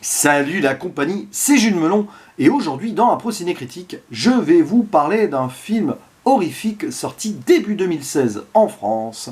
Salut la compagnie, c'est Jules Melon et aujourd'hui dans un Ciné Critique, je vais vous parler d'un film horrifique sorti début 2016 en France,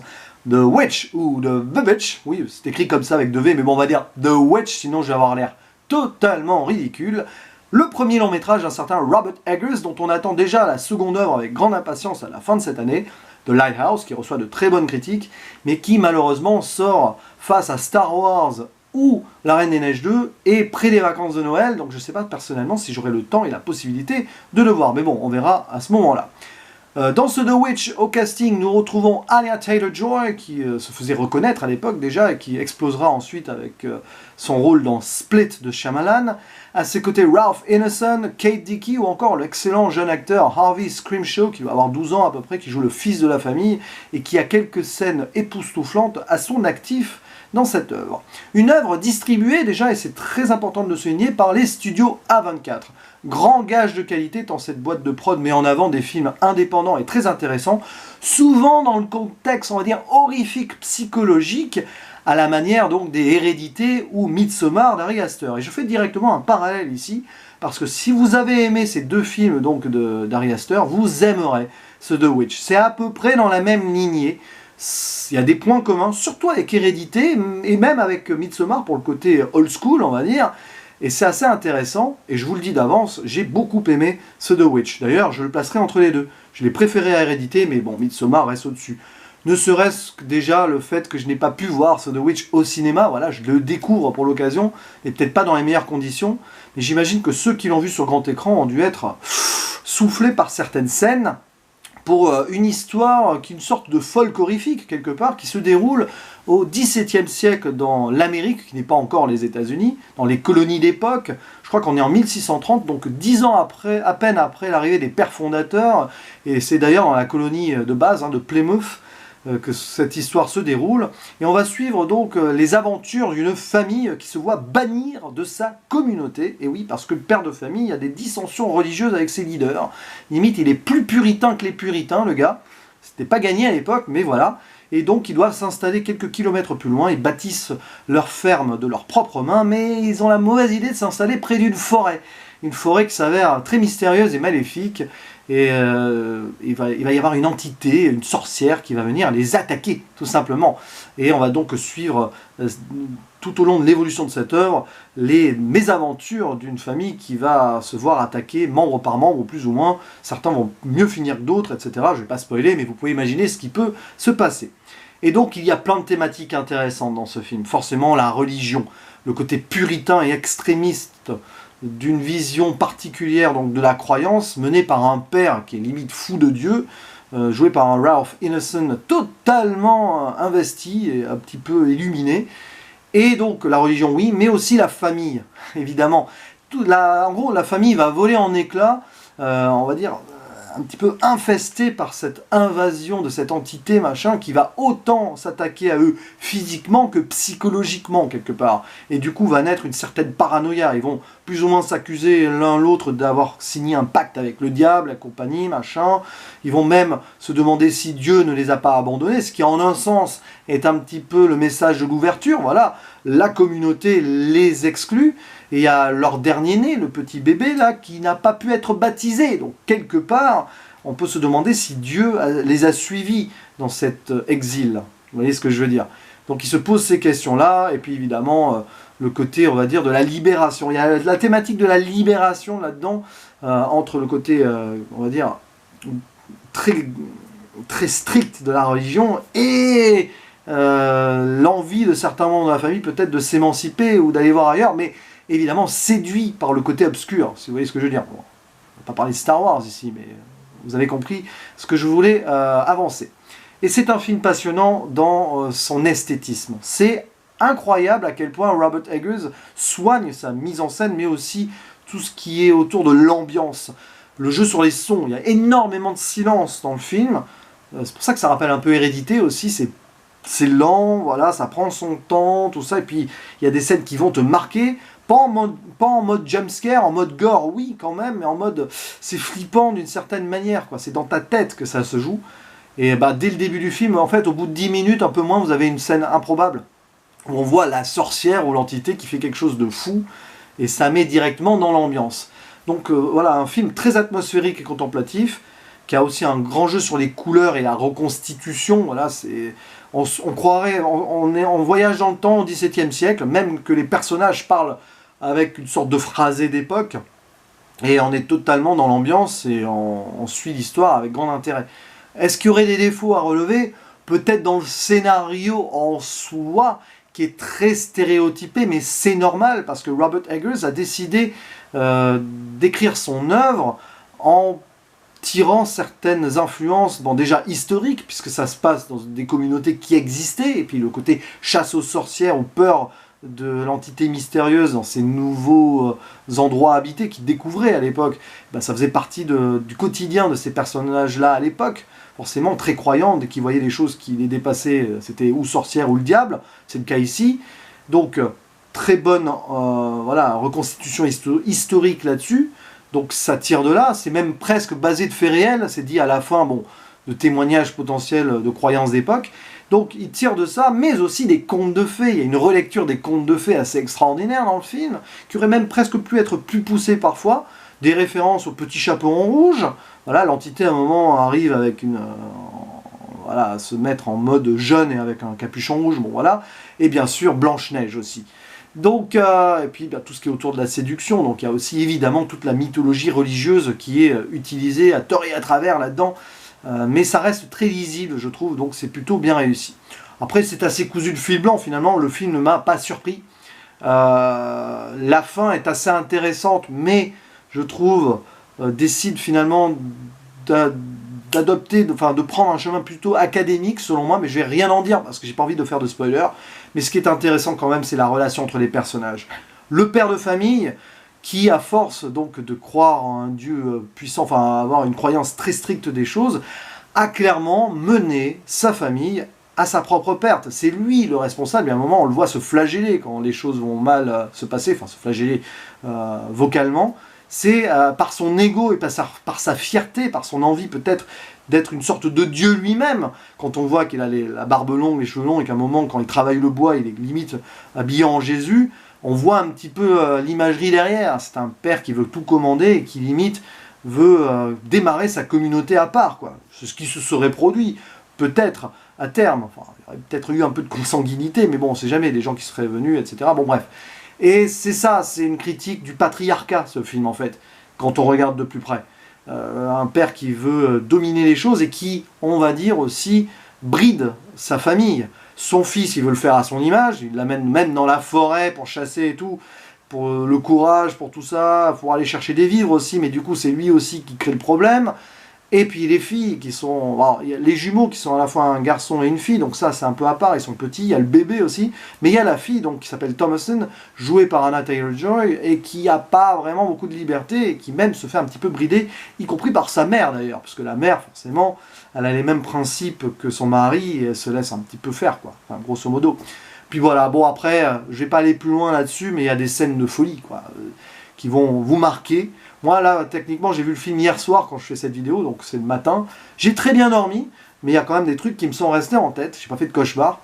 The Witch ou The Witch, oui c'est écrit comme ça avec 2 V mais bon on va dire The Witch sinon je vais avoir l'air totalement ridicule. Le premier long métrage d'un certain Robert Eggers dont on attend déjà la seconde œuvre avec grande impatience à la fin de cette année, The Lighthouse qui reçoit de très bonnes critiques mais qui malheureusement sort face à Star Wars ou La Reine des Neiges 2 et près des vacances de Noël, donc je ne sais pas personnellement si j'aurai le temps et la possibilité de le voir, mais bon, on verra à ce moment-là. Dans ce The Witch, au casting, nous retrouvons Anya Taylor-Joy, qui se faisait reconnaître à l'époque déjà, et qui explosera ensuite avec son rôle dans Split de Shyamalan. À ses côtés, Ralph Ineson, Kate Dickie, ou encore l'excellent jeune acteur Harvey Scrimshaw, qui va avoir 12 ans à peu près, qui joue le fils de la famille, et qui a quelques scènes époustouflantes à son actif dans cette œuvre. Une œuvre distribuée déjà, et c'est très important de le souligner, par les studios A24. Grand gage de qualité tant cette boîte de prod met en avant des films indépendants et très intéressants, souvent dans le contexte, on va dire, horrifique psychologique, à la manière donc des Héredités ou Midsommar d'Ari Aster. Et je fais directement un parallèle ici, parce que si vous avez aimé ces 2 films donc d'Ari Aster, vous aimerez ce The Witch. C'est à peu près dans la même lignée. Il y a des points communs, surtout avec Hérédité, et même avec Midsommar pour le côté old school, on va dire. Et c'est assez intéressant, et je vous le dis d'avance, j'ai beaucoup aimé ce The Witch. D'ailleurs, je le placerai entre les deux. Je l'ai préféré à Hérédité, mais bon, Midsommar reste au-dessus. Ne serait-ce que déjà le fait que je n'ai pas pu voir ce The Witch au cinéma, voilà, je le découvre pour l'occasion, et peut-être pas dans les meilleures conditions, mais j'imagine que ceux qui l'ont vu sur grand écran ont dû être soufflés par certaines scènes, pour une histoire qui est une sorte de folk horrifique, quelque part, qui se déroule au XVIIe siècle dans l'Amérique, qui n'est pas encore les États-Unis, dans les colonies d'époque. Je crois qu'on est en 1630, donc 10 ans après, à peine après l'arrivée des pères fondateurs, et c'est d'ailleurs dans la colonie de base, de Plymouth, que cette histoire se déroule. Et on va suivre donc les aventures d'une famille qui se voit bannir de sa communauté. Et oui, parce que le père de famille a des dissensions religieuses avec ses leaders. Limite, il est plus puritain que les puritains, le gars. C'était pas gagné à l'époque, mais voilà. Et donc, ils doivent s'installer quelques kilomètres plus loin. Ils bâtissent leur ferme de leurs propres mains, mais ils ont la mauvaise idée de s'installer près d'une forêt. Une forêt qui s'avère très mystérieuse et maléfique. Et il va y avoir une entité, une sorcière qui va venir les attaquer, tout simplement. Et on va donc suivre tout au long de l'évolution de cette œuvre les mésaventures d'une famille qui va se voir attaquer membre par membre, plus ou moins. Certains vont mieux finir que d'autres, etc. Je ne vais pas spoiler, mais vous pouvez imaginer ce qui peut se passer. Et donc il y a plein de thématiques intéressantes dans ce film. Forcément la religion, le côté puritain et extrémiste d'une vision particulière donc de la croyance, menée par un père qui est limite fou de Dieu, joué par un Ralph Ineson totalement investi et un petit peu illuminé. Et donc la religion, oui, mais aussi la famille, évidemment. En gros, la famille va voler en éclats, on va dire, un petit peu infestée par cette invasion de cette entité, machin, qui va autant s'attaquer à eux physiquement que psychologiquement, quelque part. Et du coup, va naître une certaine paranoïa. Ils vont plus ou moins s'accuser l'un l'autre d'avoir signé un pacte avec le diable, la compagnie, machin. Ils vont même se demander si Dieu ne les a pas abandonnés, ce qui en un sens est un petit peu le message de l'ouverture. Voilà, la communauté les exclut. Et il y a leur dernier né, le petit bébé là, qui n'a pas pu être baptisé. Donc quelque part, on peut se demander si Dieu les a suivis dans cet exil. Vous voyez ce que je veux dire? Donc il se pose ces questions-là, et puis évidemment, le côté, on va dire, de la libération. Il y a la thématique de la libération là-dedans, entre le côté, on va dire, très, très strict de la religion, et l'envie de certains membres de la famille peut-être de s'émanciper ou d'aller voir ailleurs, mais évidemment séduit par le côté obscur, si vous voyez ce que je veux dire. Bon, on ne va pas parler de Star Wars ici, mais vous avez compris ce que je voulais avancer. Et c'est un film passionnant dans son esthétisme. C'est incroyable à quel point Robert Eggers soigne sa mise en scène, mais aussi tout ce qui est autour de l'ambiance. Le jeu sur les sons, il y a énormément de silence dans le film. C'est pour ça que ça rappelle un peu Hérédité aussi, c'est lent, voilà, ça prend son temps, tout ça, et puis il y a des scènes qui vont te marquer, pas en mode jumpscare, en mode gore, oui quand même, mais en mode, c'est flippant d'une certaine manière, quoi. C'est dans ta tête que ça se joue, et bah, dès le début du film, en fait, au bout de 10 minutes, un peu moins, vous avez une scène improbable, où on voit la sorcière ou l'entité qui fait quelque chose de fou, et ça met directement dans l'ambiance. Donc voilà, un film très atmosphérique et contemplatif, qui a aussi un grand jeu sur les couleurs et la reconstitution. Voilà, on croirait, on est en voyage dans le temps au XVIIe siècle, même que les personnages parlent avec une sorte de phrasé d'époque, et on est totalement dans l'ambiance et on suit l'histoire avec grand intérêt. Est-ce qu'il y aurait des défauts à relever? Peut-être dans le scénario en soi, qui est très stéréotypé, mais c'est normal, parce que Robert Eggers a décidé d'écrire son œuvre en tirant certaines influences, bon, déjà historiques, puisque ça se passe dans des communautés qui existaient, et puis le côté chasse aux sorcières ou peur de l'entité mystérieuse dans ces nouveaux endroits habités qu'ils découvraient à l'époque, ben, ça faisait partie du quotidien de ces personnages-là à l'époque, forcément très croyants, dès qu'ils voyaient des choses qui les dépassaient, c'était ou sorcière ou le diable, c'est le cas ici. Donc très bonne voilà, reconstitution historique là-dessus. Donc ça tire de là, c'est même presque basé de faits réels, c'est dit à la fin, bon, de témoignages potentiels de croyances d'époque. Donc il tire de ça, mais aussi des contes de fées. Il y a une relecture des contes de fées assez extraordinaire dans le film, qui aurait même presque pu être plus poussée parfois. Des références au petit chaperon rouge. Voilà, l'entité à un moment arrive avec voilà, à se mettre en mode jeune et avec un capuchon rouge, bon voilà. Et bien sûr Blanche-Neige aussi. Donc, et puis bah, tout ce qui est autour de la séduction, donc il y a aussi évidemment toute la mythologie religieuse qui est utilisée à tort et à travers là-dedans, mais ça reste très lisible je trouve, donc c'est plutôt bien réussi. Après c'est assez cousu de fil blanc finalement, le film ne m'a pas surpris. La fin est assez intéressante, mais je trouve décide finalement d'adopter, de prendre un chemin plutôt académique selon moi, mais je vais rien en dire parce que j'ai pas envie de faire de spoiler. Mais ce qui est intéressant quand même, c'est la relation entre les personnages. Le père de famille, qui à force donc de croire en un Dieu puissant, enfin avoir une croyance très stricte des choses, a clairement mené sa famille à sa propre perte. C'est lui le responsable, et à un moment on le voit se flageller quand les choses vont mal se passer, enfin se flageller vocalement. C'est par son ego et par sa fierté, par son envie peut-être d'être une sorte de Dieu lui-même. Quand on voit qu'il a la barbe longue, les cheveux longs, et qu'à un moment, quand il travaille le bois, il est limite habillé en Jésus, on voit un petit peu l'imagerie derrière. C'est un père qui veut tout commander et qui limite veut démarrer sa communauté à part, quoi. C'est ce qui se serait produit, peut-être, à terme. Enfin, il y aurait peut-être eu un peu de consanguinité, mais bon, on ne sait jamais, des gens qui seraient venus, etc. Bon, bref. Et c'est ça, c'est une critique du patriarcat, ce film, en fait, quand on regarde de plus près. Un père qui veut dominer les choses et qui, on va dire aussi, bride sa famille. Son fils, il veut le faire à son image, il l'amène même dans la forêt pour chasser et tout, pour le courage, pour tout ça, pour aller chercher des vivres aussi, mais du coup c'est lui aussi qui crée le problème. Et puis les filles qui sont... Alors, il y a les jumeaux qui sont à la fois un garçon et une fille, donc ça c'est un peu à part, ils sont petits, il y a le bébé aussi, mais il y a la fille donc, qui s'appelle Thomasin, jouée par Anna Taylor-Joy, et qui n'a pas vraiment beaucoup de liberté, et qui même se fait un petit peu brider, y compris par sa mère d'ailleurs, parce que la mère forcément, elle a les mêmes principes que son mari, et elle se laisse un petit peu faire, quoi, enfin, grosso modo. Puis voilà, bon après, je vais pas aller plus loin là-dessus, mais il y a des scènes de folie, quoi, qui vont vous marquer. Moi, là, techniquement, j'ai vu le film hier soir quand je fais cette vidéo, donc c'est le matin. J'ai très bien dormi, mais il y a quand même des trucs qui me sont restés en tête. J'ai pas fait de cauchemar.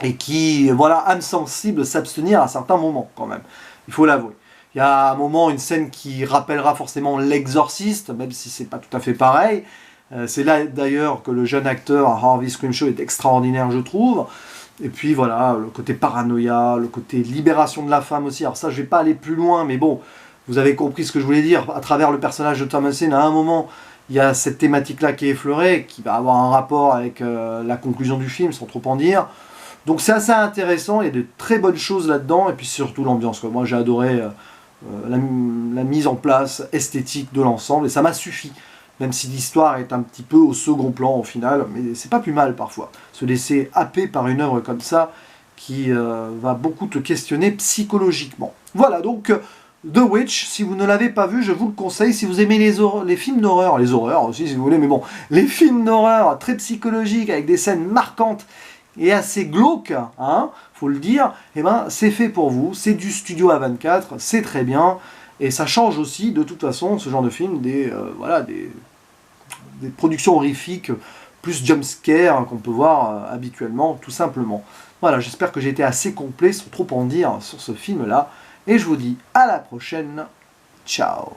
Et qui, voilà, âme sensible, s'abstenir à certains moments, quand même. Il faut l'avouer. Il y a un moment, une scène qui rappellera forcément L'Exorciste, même si c'est pas tout à fait pareil. C'est là, d'ailleurs, que le jeune acteur Harvey Scrimshaw est extraordinaire, je trouve. Et puis, voilà, le côté paranoïa, le côté libération de la femme aussi. Alors ça, je vais pas aller plus loin, mais bon... Vous avez compris ce que je voulais dire, à travers le personnage de Thomasin, à un moment, il y a cette thématique-là qui est effleurée, qui va avoir un rapport avec la conclusion du film, sans trop en dire. Donc c'est assez intéressant, il y a de très bonnes choses là-dedans, et puis surtout l'ambiance. Moi j'ai adoré la mise en place esthétique de l'ensemble, et ça m'a suffi. Même si l'histoire est un petit peu au second plan au final, mais c'est pas plus mal parfois. Se laisser happer par une œuvre comme ça, qui va beaucoup te questionner psychologiquement. Voilà, donc... The Witch, si vous ne l'avez pas vu, je vous le conseille. Si vous aimez les films d'horreur, les horreurs aussi si vous voulez, mais bon, les films d'horreur très psychologiques, avec des scènes marquantes et assez glauques, hein, faut le dire, eh ben, c'est fait pour vous, c'est du studio A24, c'est très bien, et ça change aussi, de toute façon, ce genre de film, voilà, des productions horrifiques, plus jumpscare qu'on peut voir habituellement, tout simplement. Voilà, j'espère que j'ai été assez complet, sans trop en dire, sur ce film-là, et je vous dis à la prochaine. Ciao.